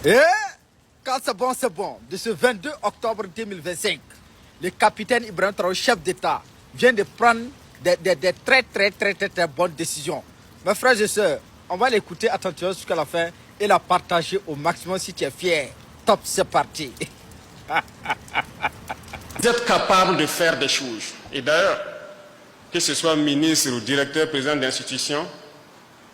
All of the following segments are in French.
Et quand c'est bon, de ce 22 octobre 2025, le capitaine Ibrahim Traoré, chef d'État, vient de prendre des très bonnes décisions. Mes frères et sœurs, on va l'écouter attentivement jusqu'à la fin et la partager au maximum si tu es fier. Top, c'est parti. Vous êtes capable de faire des choses. Et d'ailleurs, que ce soit ministre ou directeur, président d'institution,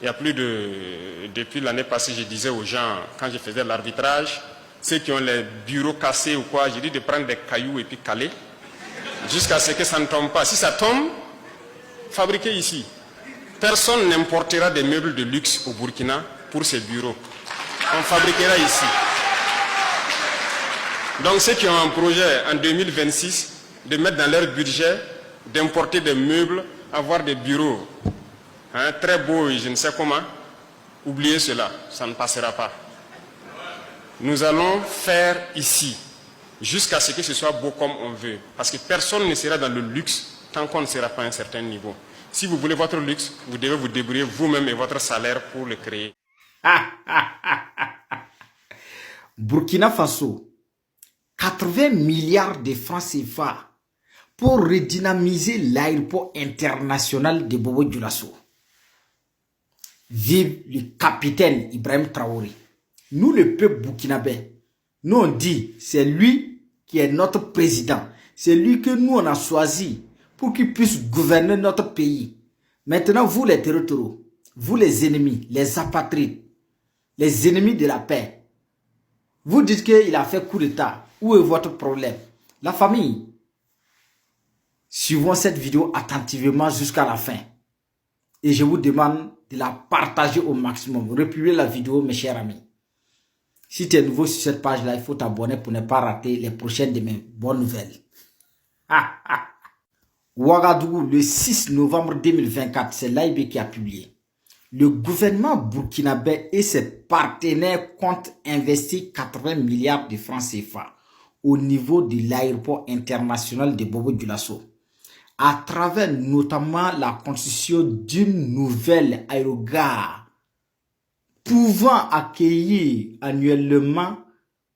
il y a plus de... Depuis l'année passée, je disais aux gens, quand je faisais l'arbitrage, ceux qui ont les bureaux cassés ou quoi, j'ai dit de prendre des cailloux et puis caler, jusqu'à ce que ça ne tombe pas. Si ça tombe, fabriquez ici. Personne n'importera des meubles de luxe au Burkina pour ces bureaux. On fabriquera ici. Donc ceux qui ont un projet en 2026 de mettre dans leur budget d'importer des meubles, avoir des bureaux très beaux et je ne sais comment, oubliez cela, ça ne passera pas. Nous allons faire ici, jusqu'à ce que ce soit beau comme on veut. Parce que personne ne sera dans le luxe tant qu'on ne sera pas à un certain niveau. Si vous voulez votre luxe, vous devez vous débrouiller vous-même et votre salaire pour le créer. Burkina Faso, 80 milliards de francs CFA pour redynamiser l'aéroport international de Bobo Dioulasso. Vive le capitaine Ibrahim Traoré. Nous, le peuple burkinabé, nous on dit, c'est lui qui est notre président. C'est lui que nous on a choisi pour qu'il puisse gouverner notre pays. Maintenant, vous les territoriaux, vous les ennemis, les apatrides, les ennemis de la paix, vous dites qu'il a fait coup d'état. Où est votre problème? La famille, suivons cette vidéo attentivement jusqu'à la fin. Et je vous demande de la partager au maximum. Republiez la vidéo, mes chers amis. Si tu es nouveau sur cette page-là, il faut t'abonner pour ne pas rater les prochaines de mes bonnes nouvelles. Ouagadougou, le 6 novembre 2024, c'est l'AIB qui a publié. Le gouvernement burkinabé et ses partenaires comptent investir 80 milliards de francs CFA au niveau de l'aéroport international de Bobo Dioulasso, à travers notamment la construction d'une nouvelle aérogare pouvant accueillir annuellement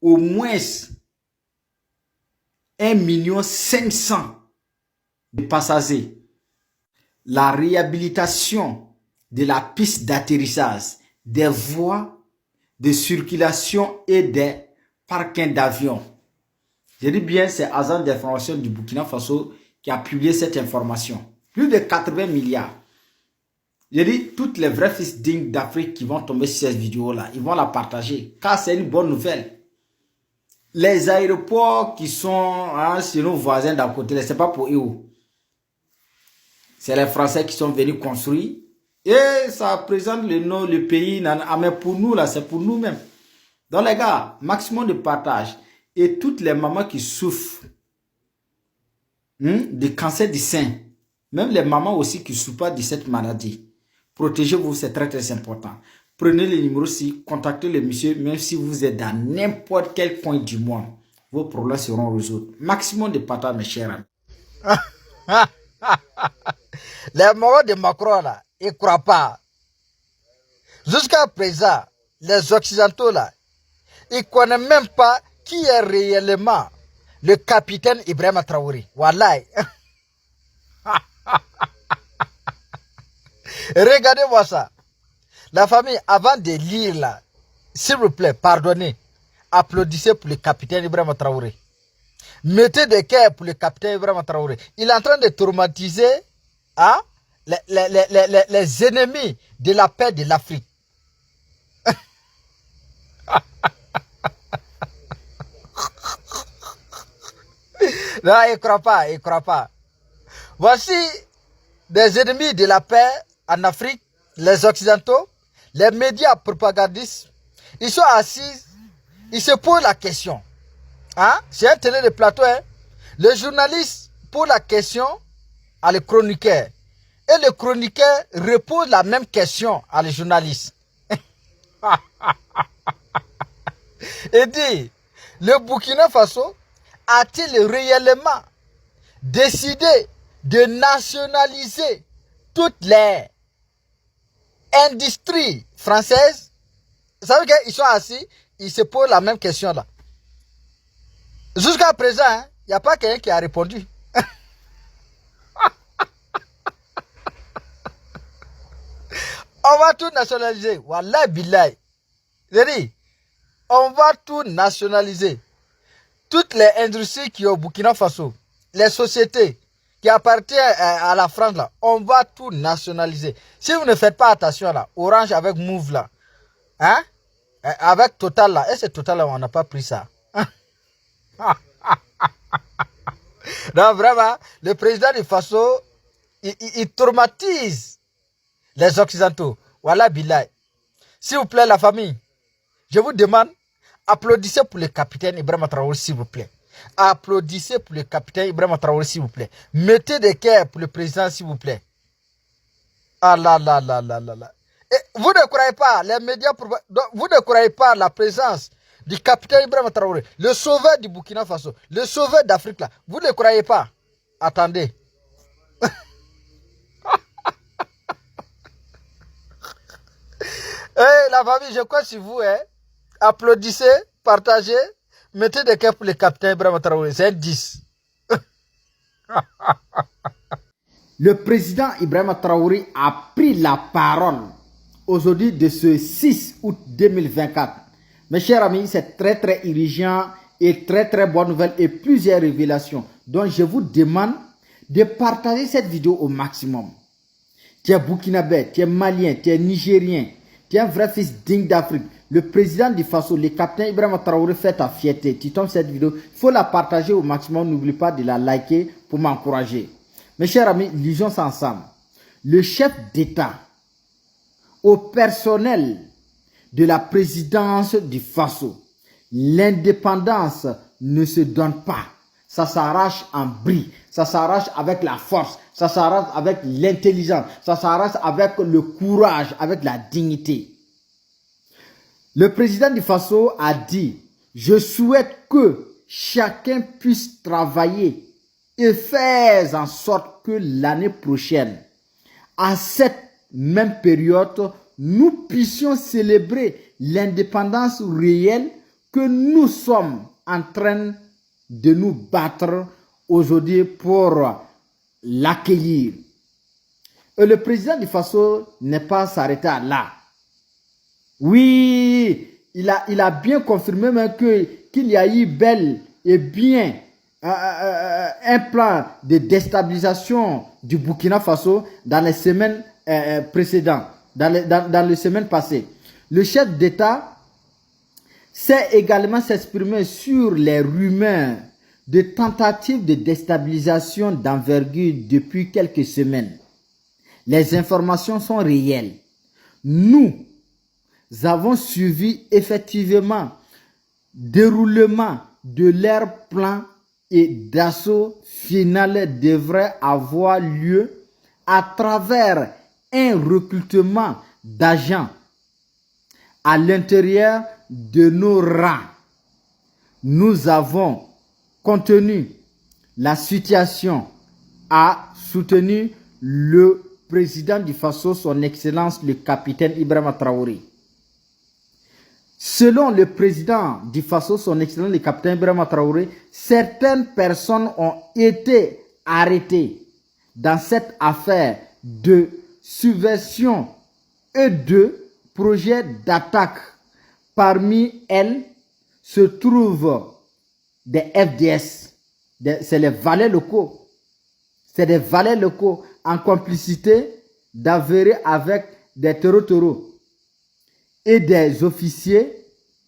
au moins 1,5 million de passagers. La réhabilitation de la piste d'atterrissage, des voies de circulation et des parkings d'avions. Je dis bien, c'est Agence d'information du Burkina Faso qui a publié cette information. Plus de 80 milliards. Je dis, toutes les vrais fils dignes d'Afrique qui vont tomber sur cette vidéo-là, ils vont la partager, car c'est une bonne nouvelle. Les aéroports qui sont chez nos voisins d'à côté, ce n'est pas pour eux. C'est les Français qui sont venus construire. Et ça présente le pays. Mais pour nous, là, c'est pour nous-mêmes. Donc les gars, maximum de partage. Et toutes les mamans qui souffrent de cancer du sein, même les mamans aussi qui ne souffrent pas de cette maladie, protégez-vous, c'est très important. Prenez le numéro 6, contactez le monsieur, même si vous êtes dans n'importe quel coin du monde. Vos problèmes seront résolus. Maximum de partage, mes chers amis. Les morts de Macron, là, ils ne croient pas. Jusqu'à présent, les Occidentaux, là, ils ne connaissent même pas qui est réellement le capitaine Ibrahim Traoré. Wallahi. Regardez-moi ça. La famille, avant de lire là, s'il vous plaît, pardonnez. Applaudissez pour le capitaine Ibrahim Traoré. Mettez des cœurs pour le capitaine Ibrahim Traoré. Il est en train de traumatiser les ennemis de la paix de l'Afrique. Non, il ne croit pas, il ne croit pas. Voici des ennemis de la paix en Afrique, les Occidentaux, les médias propagandistes. Ils sont assis, ils se posent la question. C'est un télé de plateau. Le journaliste pose la question à le chroniqueur. Et le chroniqueur repose la même question à le journaliste. Et dit, le Burkina Faso a-t-il réellement décidé de nationaliser toutes les industries françaises? Vous savez qu'ils sont assis, il se pose la même question là. Jusqu'à présent, il n'y a pas quelqu'un qui a répondu. On va tout nationaliser. Wallah billahi. J'ai dit, on va tout nationaliser. Toutes les industries qui sont au Burkina Faso, les sociétés qui appartiennent à la France là, on va tout nationaliser. Si vous ne faites pas attention là, Orange avec Move là, hein, avec Total là, et c'est Total là, on n'a pas pris ça. Non, vraiment, le président du Faso, il traumatise les Occidentaux. Voilà, Bilay. S'il vous plaît, la famille, je vous demande, applaudissez pour le capitaine Ibrahima Traoré, s'il vous plaît. Applaudissez pour le capitaine Ibrahima Traoré, s'il vous plaît. Mettez des cœurs pour le président, s'il vous plaît. Ah là là là là là là. Et vous ne croyez pas, les médias, vous ne croyez pas la présence du capitaine Ibrahima Traoré, le sauveur du Burkina Faso, le sauveur d'Afrique là. Vous ne croyez pas? Attendez. Hey, la famille, je crois sur vous. Hein. Applaudissez, partagez, mettez des cœurs pour le capitaine Ibrahima Traoré. C'est un 10. Le président Ibrahima Traoré a pris la parole aujourd'hui de ce 6 août 2024. Mes chers amis, c'est très très irritant et très bonne nouvelle et plusieurs révélations. Donc je vous demande de partager cette vidéo au maximum. Tu es burkinabé, tu es malien, tu es nigérien, tu es un vrai fils digne d'Afrique. Le président du Faso, le capitaine Ibrahima Traoré fait ta fierté. Tu tombes cette vidéo, il faut la partager au maximum. N'oublie pas de la liker pour m'encourager. Mes chers amis, lisons ça ensemble. Le chef d'État, au personnel de la présidence du Faso, l'indépendance ne se donne pas. Ça s'arrache en bris, ça s'arrache avec la force, ça s'arrache avec l'intelligence, ça s'arrache avec le courage, avec la dignité. Le président du Faso a dit, je souhaite que chacun puisse travailler et faire en sorte que l'année prochaine, à cette même période, nous puissions célébrer l'indépendance réelle que nous sommes en train de nous battre aujourd'hui pour l'accueillir. Et le président du Faso n'est pas s'arrêté là. Oui, il a bien confirmé même qu'il y a eu bel et bien un plan de déstabilisation du Burkina Faso dans les semaines précédentes, dans les semaines passées. Le chef d'État s'est également s'exprimer sur les rumeurs de tentatives de déstabilisation d'envergure depuis quelques semaines. Les informations sont réelles. Nous avons suivi effectivement le déroulement de leur plan et d'assaut final devrait avoir lieu à travers un recrutement d'agents à l'intérieur de nos rangs. Nous avons contenu la situation, a soutenu le président du Faso, son excellence le capitaine Ibrahima Traoré. Selon le président du Faso, son excellence le capitaine Ibrahima Traoré, certaines personnes ont été arrêtées dans cette affaire de subversion et de projet d'attaque. Parmi elles se trouvent des FDS, c'est les valets locaux. C'est des valets locaux en complicité d'avérés avec des taureaux et des officiers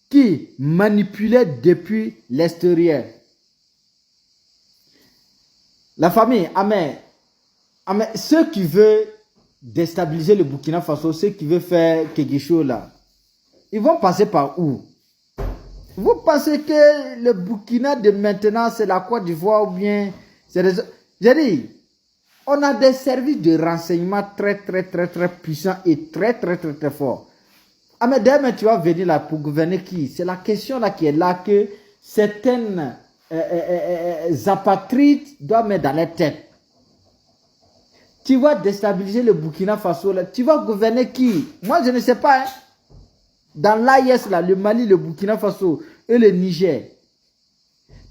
qui manipulaient depuis l'extérieur. La famille, ceux qui veulent déstabiliser le Burkina Faso, ceux qui veulent faire quelque chose là, ils vont passer par où? Vous pensez que le Burkina de maintenant, c'est la Côte d'Ivoire ou bien c'est des... J'ai dit, on a des services de renseignement très puissants et très forts. Ah mais demain tu vas venir là pour gouverner qui? C'est la question là qui est là que certaines apatrides doivent mettre dans leur tête. Tu vas déstabiliser le Burkina Faso là, tu vas gouverner qui? Moi je ne sais pas. Hein? dans l'AIS, là, le Mali, le Burkina Faso et le Niger.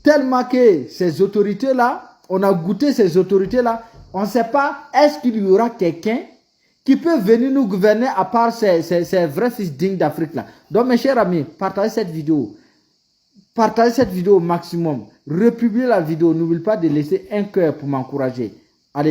Tellement que ces autorités-là, on a goûté ces autorités-là, on ne sait pas, est-ce qu'il y aura quelqu'un qui peut venir nous gouverner à part ces vrais fils dignes d'Afrique là. Donc mes chers amis, partagez cette vidéo. Partagez cette vidéo au maximum. Republiez la vidéo. N'oubliez pas de laisser un cœur pour m'encourager.